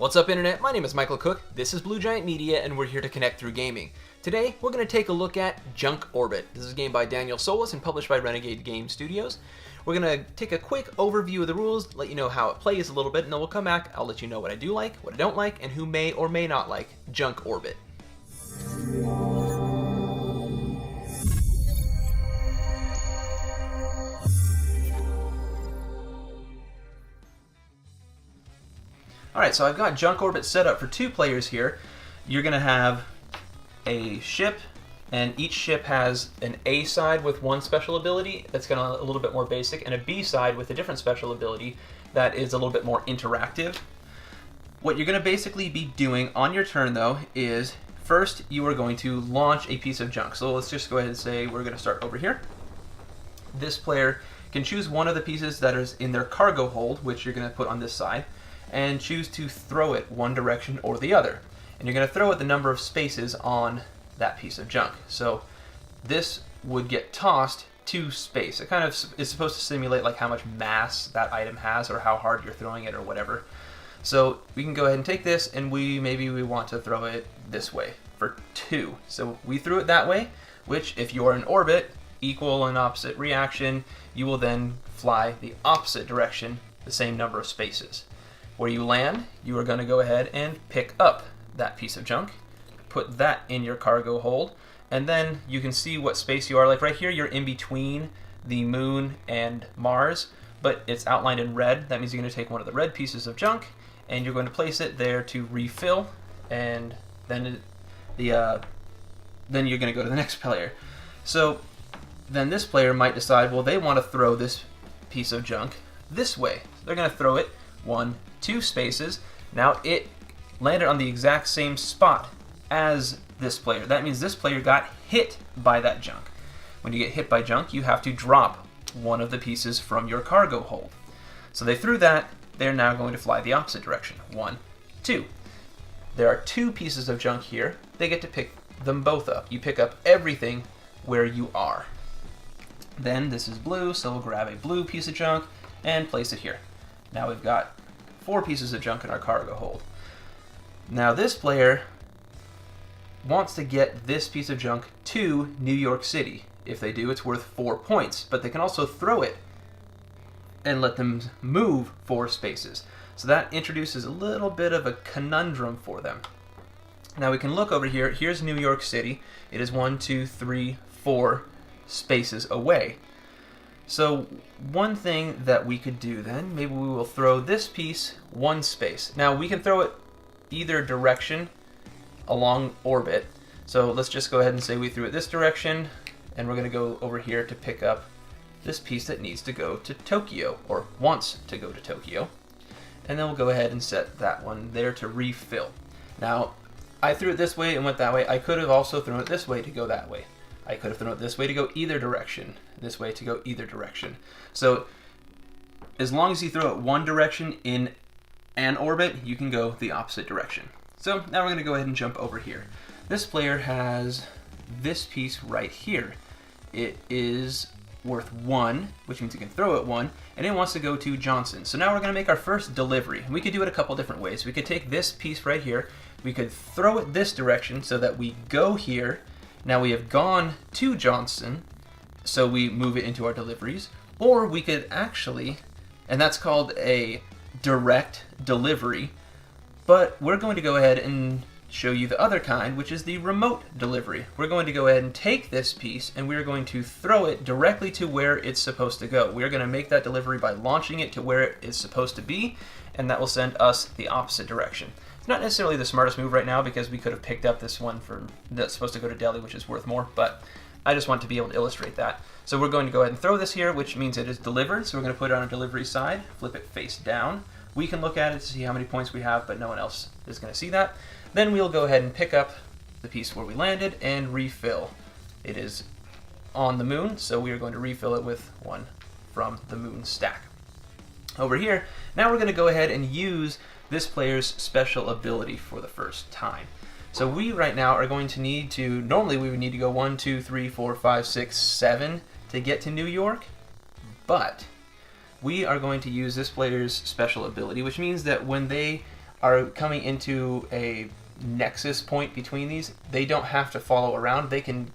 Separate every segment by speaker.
Speaker 1: What's up, Internet? My name is Michael Cook, this is Blue Giant Media, and we're here to connect through gaming. Today, we're going to take a look at Junk Orbit. This is a game by Daniel Solis and published by Renegade Game Studios. We're going to take a quick overview of the rules, let you know how it plays a little bit, and then we'll come back, I'll let you know what I do like, what I don't like, and who may or may not like Junk Orbit. Alright, so I've got Junk Orbit set up for 2 players here. You're going to have a ship, and each ship has an A side with one special ability that's going to a little bit more basic, and a B side with a different special ability that is a little bit more interactive. What you're going to basically be doing on your turn, though, is first you are going to launch a piece of junk. So let's just go ahead and say we're going to start over here. This player can choose one of the pieces that is in their cargo hold, which you're going to put on this side, and choose to throw it one direction or the other. And you're going to throw it the number of spaces on that piece of junk. So this would get tossed to space. It kind of is supposed to simulate like how much mass that item has or how hard you're throwing it or whatever. So we can go ahead and take this, and maybe we want to throw it this way for 2. So we threw it that way, which if you're in orbit, equal and opposite reaction, you will then fly the opposite direction, the same number of spaces. Where you land, you are going to go ahead and pick up that piece of junk, put that in your cargo hold, and then you can see what space you are. Like right here, you're in between the moon and Mars, but it's outlined in red. That means you're going to take one of the red pieces of junk, and you're going to place it there to refill, and then you're going to go to the next player. So then this player might decide, well, they want to throw this piece of junk this way. They're going to throw it 1, 2 spaces. Now it landed on the exact same spot as this player. That means this player got hit by that junk. When you get hit by junk, you have to drop one of the pieces from your cargo hold. So they threw that. They're now going to fly the opposite direction. 1, 2. There are 2 pieces of junk here. They get to pick them both up. You pick up everything where you are. Then this is blue, so we'll grab a blue piece of junk and place it here. Now we've got 4 pieces of junk in our cargo hold. Now this player wants to get this piece of junk to New York City. If they do, it's worth 4 points, but they can also throw it and let them move 4 spaces. So that introduces a little bit of a conundrum for them. Now we can look over here. Here's New York City. It is 1, 2, 3, 4 spaces away. So one thing that we could do then, maybe we will throw this piece 1 space. Now we can throw it either direction along orbit. So let's just go ahead and say we threw it this direction, and we're going to go over here to pick up this piece that needs to go to Tokyo, or wants to go to Tokyo. And then we'll go ahead and set that one there to refill. Now, I threw it this way and went that way. I could have also thrown it this way to go that way. I could have thrown it this way to go either direction, this way to go either direction. So as long as you throw it one direction in an orbit, you can go the opposite direction. So now we're going to go ahead and jump over here. This player has this piece right here. It is worth 1, which means you can throw it 1, and it wants to go to Johnson. So now we're going to make our first delivery. We could do it a couple different ways. We could take this piece right here, we could throw it this direction so that we go here. Now we have gone to Johnson, so we move it into our deliveries. Or we could actually, and that's called a direct delivery, but we're going to go ahead and show you the other kind, which is the remote delivery. We're going to go ahead and take this piece, and we're going to throw it directly to where it's supposed to go. We're going to make that delivery by launching it to where it is supposed to be, and that will send us the opposite direction. It's not necessarily the smartest move right now because we could have picked up this one that's supposed to go to Delhi, which is worth more, but I just want to be able to illustrate that. So we're going to go ahead and throw this here, which means it is delivered. So we're going to put it on a delivery side, flip it face down. We can look at it to see how many points we have, but no one else is going to see that. Then we'll go ahead and pick up the piece where we landed and refill. It is on the moon, so we are going to refill it with 1 from the moon stack. Over here, now we're going to go ahead and use this player's special ability for the first time. So we right now are going to need to, normally we would need to go 1, 2, 3, 4, 5, 6, 7 to get to New York, but we are going to use this player's special ability, which means that when they are coming into a nexus point between these, they don't have to follow around. They can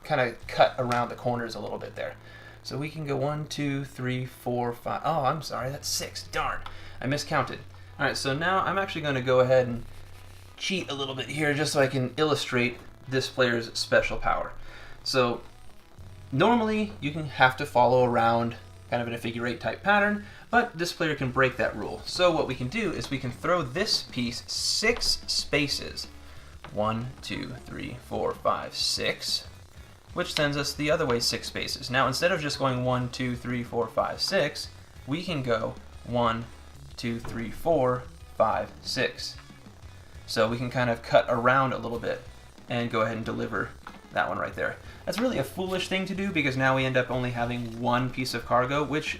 Speaker 1: kind of cut around the corners a little bit there. So we can go 1, 2, 3, 4, 5. Oh, I'm sorry, that's 6. Darn, I miscounted. All right, so now I'm actually going to go ahead and cheat a little bit here just so I can illustrate this player's special power. So normally you can have to follow around kind of in a figure 8 type pattern, but this player can break that rule. So what we can do is we can throw this piece 6 spaces. 1, 2, 3, 4, 5, 6, which sends us the other way 6 spaces. Now instead of just going 1, 2, 3, 4, 5, 6, we can go 1, 2, 3, 4, 5, 6. So we can kind of cut around a little bit and go ahead and deliver that one right there. That's really a foolish thing to do because now we end up only having one piece of cargo, which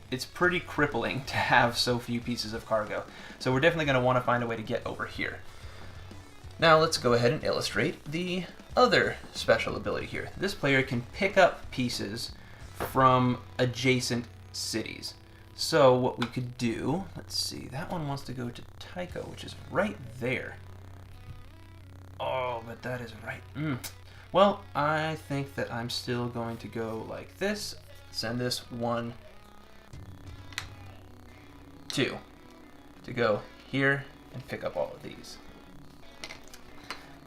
Speaker 1: it's pretty crippling to have so few pieces of cargo. So we're definitely going to want to find a way to get over here. Now let's go ahead and illustrate the other special ability here. This player can pick up pieces from adjacent cities. So what we could do, let's see, that one wants to go to Tycho, which is right there. Oh, but that is right. Well, I think that I'm still going to go like this. Send this 1, 2 to go here and pick up all of these.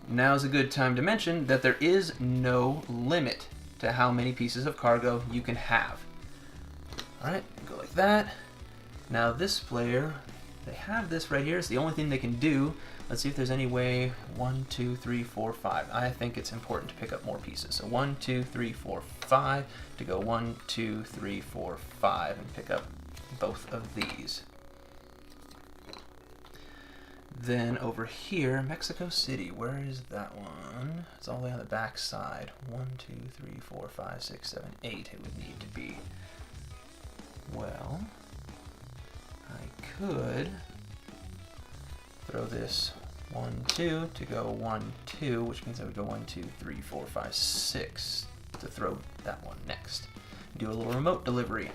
Speaker 1: Now's a good time to mention that there is no limit to how many pieces of cargo you can have. Alright, go like that. Now this player, they have this right here. It's the only thing they can do. Let's see if there's any way. 1, 2, 3, 4, 5. I think it's important to pick up more pieces. So 1, 2, 3, 4, 5 to go 1, 2, 3, 4, 5 and pick up both of these. Then over here, Mexico City, where is that one? It's all the way on the back side. 1, 2, 3, 4, 5, 6, 7, 8 it would need to be. Well, I could throw this 1, 2 to go 1, 2, which means I would go 1, 2, 3, 4, 5, 6 to throw that one next. Do a little remote delivery.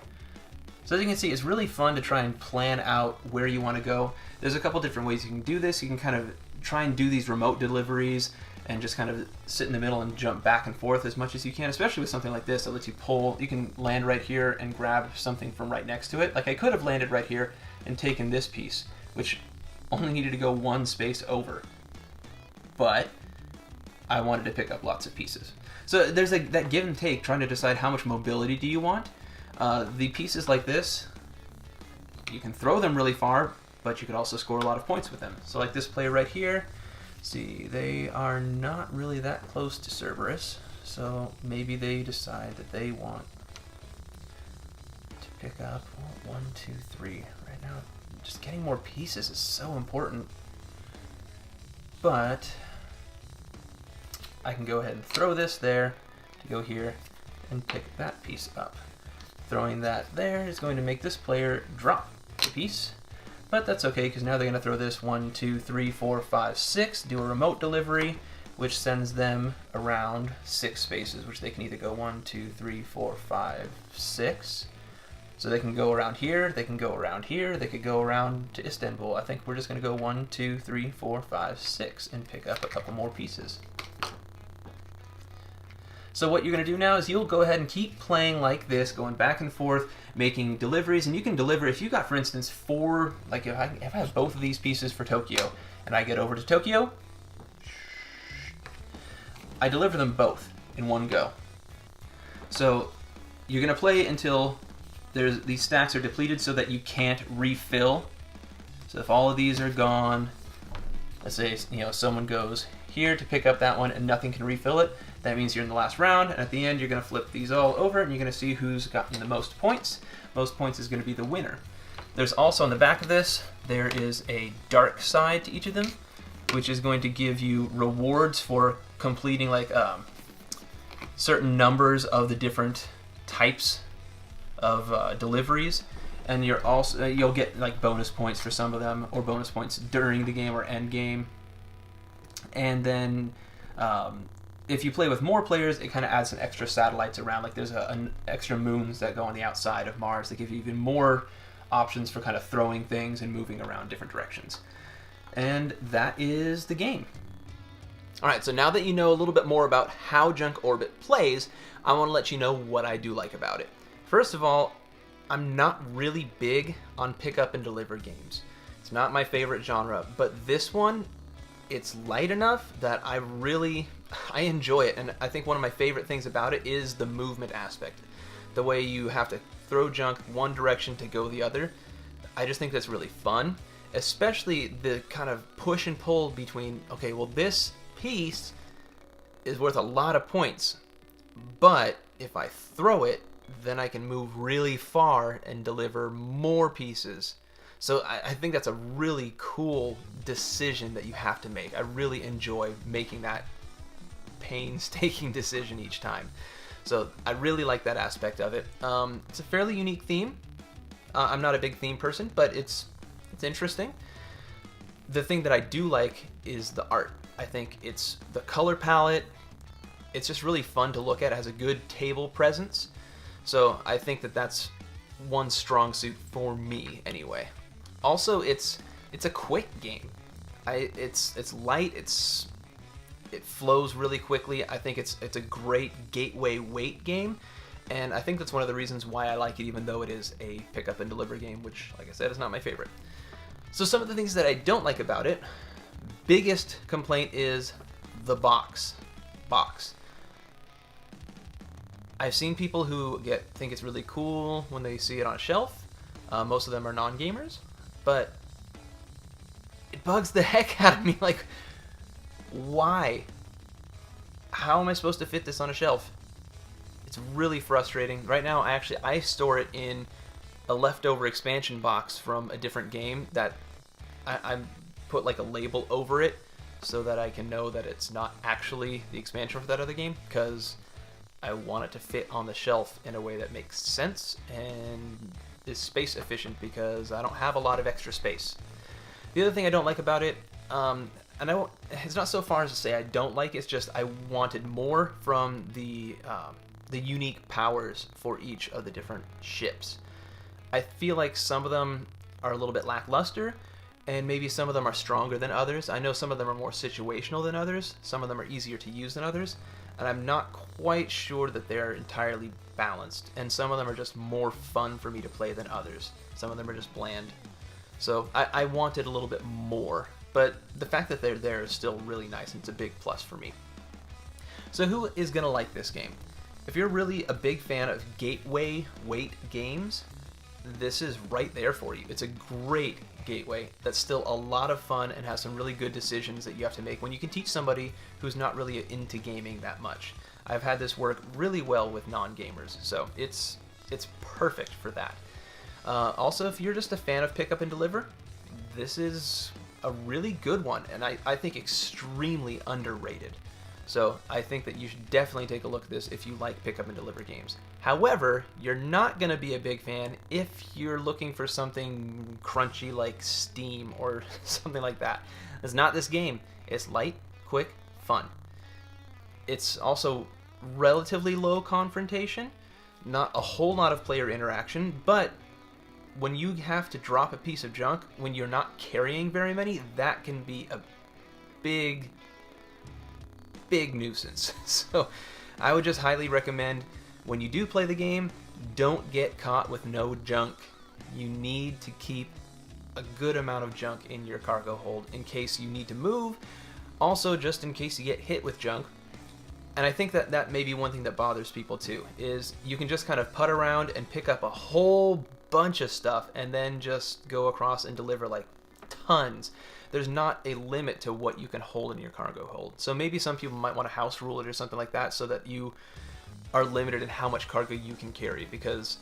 Speaker 1: So as you can see, it's really fun to try and plan out where you want to go. There's a couple different ways you can do this. You can kind of try and do these remote deliveries and just kind of sit in the middle and jump back and forth as much as you can, especially with something like this that lets you pull. You can land right here and grab something from right next to it. Like I could have landed right here and taken this piece, which only needed to go 1 space over. But I wanted to pick up lots of pieces. So there's that give and take, trying to decide how much mobility do you want. The pieces like this, you can throw them really far, but you could also score a lot of points with them. So like this player right here, see, they are not really that close to Cerberus, so maybe they decide that they want to pick up 1, 2, 3. Right now, just getting more pieces is so important. But I can go ahead and throw this there to go here and pick that piece up. Throwing that there is going to make this player drop the piece, but that's okay because now they're going to throw this 1, 2, 3, 4, 5, 6, do a remote delivery, which sends them around 6 spaces, which they can either go 1, 2, 3, 4, 5, 6. So they can go around here, they can go around here, they could go around to Istanbul. I think we're just going to go 1, 2, 3, 4, 5, 6 and pick up a couple more pieces. So what you're going to do now is you'll go ahead and keep playing like this, going back and forth, making deliveries, and you can deliver, if you got, for instance, 4, like if I have both of these pieces for Tokyo, and I get over to Tokyo, I deliver them both in one go. So you're going to play until these stacks are depleted so that you can't refill. So if all of these are gone, let's say someone goes here to pick up that one and nothing can refill it, that means you're in the last round, and at the end you're going to flip these all over and you're going to see who's gotten the most points. Most points is going to be the winner. There's also on the back of this, there is a dark side to each of them, which is going to give you rewards for completing like certain numbers of the different types of deliveries, and you'll get like bonus points for some of them, or bonus points during the game or end game. And then if you play with more players, it kind of adds some extra satellites around. Like there's an extra moons that go on the outside of Mars that give you even more options for kind of throwing things and moving around different directions. And that is the game. Alright, so now that you know a little bit more about how Junk Orbit plays, I want to let you know what I do like about it. First of all, I'm not really big on pick up and deliver games. It's not my favorite genre, but this one, it's light enough that I enjoy it, and I think one of my favorite things about it is the movement aspect. The way you have to throw junk one direction to go the other. I just think that's really fun, especially the kind of push and pull between, okay, well this piece is worth a lot of points, but if I throw it, then I can move really far and deliver more pieces. So I think that's a really cool decision that you have to make. I really enjoy making that painstaking decision each time. So I really like that aspect of it. It's a fairly unique theme. I'm not a big theme person, but it's interesting. The thing that I do like is the art. I think it's the color palette. It's just really fun to look at. It has a good table presence. So I think that that's one strong suit for me anyway. Also, it's a quick game. It's light. It flows really quickly. I think it's a great gateway weight game, and I think that's one of the reasons why I like it, even though it is a pick up and deliver game, which, like I said, is not my favorite. So some of the things that I don't like about it, biggest complaint is the box. I've seen people who think it's really cool when they see it on a shelf. Most of them are non-gamers, but it bugs the heck out of me. Like, why? How am I supposed to fit this on a shelf? It's really frustrating. Right now, I store it in a leftover expansion box from a different game that I put like a label over it so that I can know that it's not actually the expansion for that other game, because I want it to fit on the shelf in a way that makes sense and is space efficient, because I don't have a lot of extra space. The other thing I don't like about it, it's not so far as to say I don't like it, it's just I wanted more from the unique powers for each of the different ships. I feel like some of them are a little bit lackluster, and maybe some of them are stronger than others. I know some of them are more situational than others, some of them are easier to use than others, and I'm not quite sure that they're entirely balanced, and some of them are just more fun for me to play than others. Some of them are just bland. So I wanted a little bit more, but the fact that they're there is still really nice, and it's a big plus for me. So who is going to like this game? If you're really a big fan of gateway weight games, this is right there for you. It's a great gateway that's still a lot of fun and has some really good decisions that you have to make when you can teach somebody who's not really into gaming that much. I've had this work really well with non-gamers, so it's perfect for that. Also, if you're just a fan of pick up and deliver, this is a really good one, and I think extremely underrated. So I think that you should definitely take a look at this if you like pick up and deliver games. However, you're not going to be a big fan if you're looking for something crunchy like Steam or something like that. It's not this game. It's light, quick, fun. It's also relatively low confrontation, not a whole lot of player interaction, but when you have to drop a piece of junk, when you're not carrying very many, that can be a big nuisance. So I would just highly recommend, when you do play the game, don't get caught with no junk. You need to keep a good amount of junk in your cargo hold in case you need to move, also just in case you get hit with junk. And I think that may be one thing that bothers people too, is you can just kind of putt around and pick up a whole bunch of stuff and then just go across and deliver like tons. There's not a limit to what you can hold in your cargo hold. So maybe some people might want to house rule it or something like that so that you are limited in how much cargo you can carry, because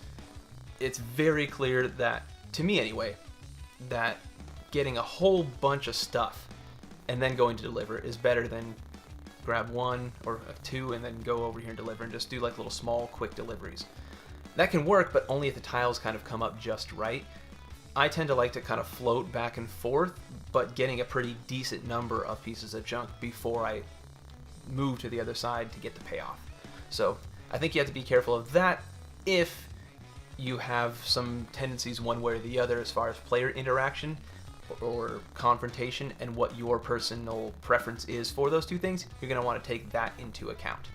Speaker 1: it's very clear that, to me anyway, that getting a whole bunch of stuff and then going to deliver is better than grab one or two and then go over here and deliver and just do like little small quick deliveries. That can work, but only if the tiles kind of come up just right. I tend to like to kind of float back and forth, but getting a pretty decent number of pieces of junk before I move to the other side to get the payoff. So I think you have to be careful of that if you have some tendencies one way or the other as far as player interaction or confrontation and what your personal preference is for those two things, you're going to want to take that into account.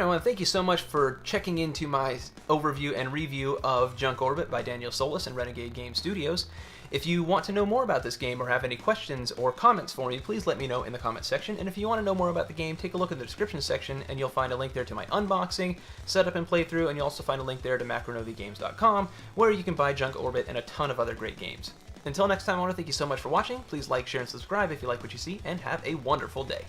Speaker 1: I want to thank you so much for checking into my overview and review of Junk Orbit by Daniel Solis and Renegade Game Studios. If you want to know more about this game or have any questions or comments for me, please let me know in the comments section. And if you want to know more about the game, take a look in the description section and you'll find a link there to my unboxing, setup, and playthrough, and you'll also find a link there to macronovigames.com where you can buy Junk Orbit and a ton of other great games. Until next time, I want to thank you so much for watching. Please like, share, and subscribe if you like what you see, and have a wonderful day.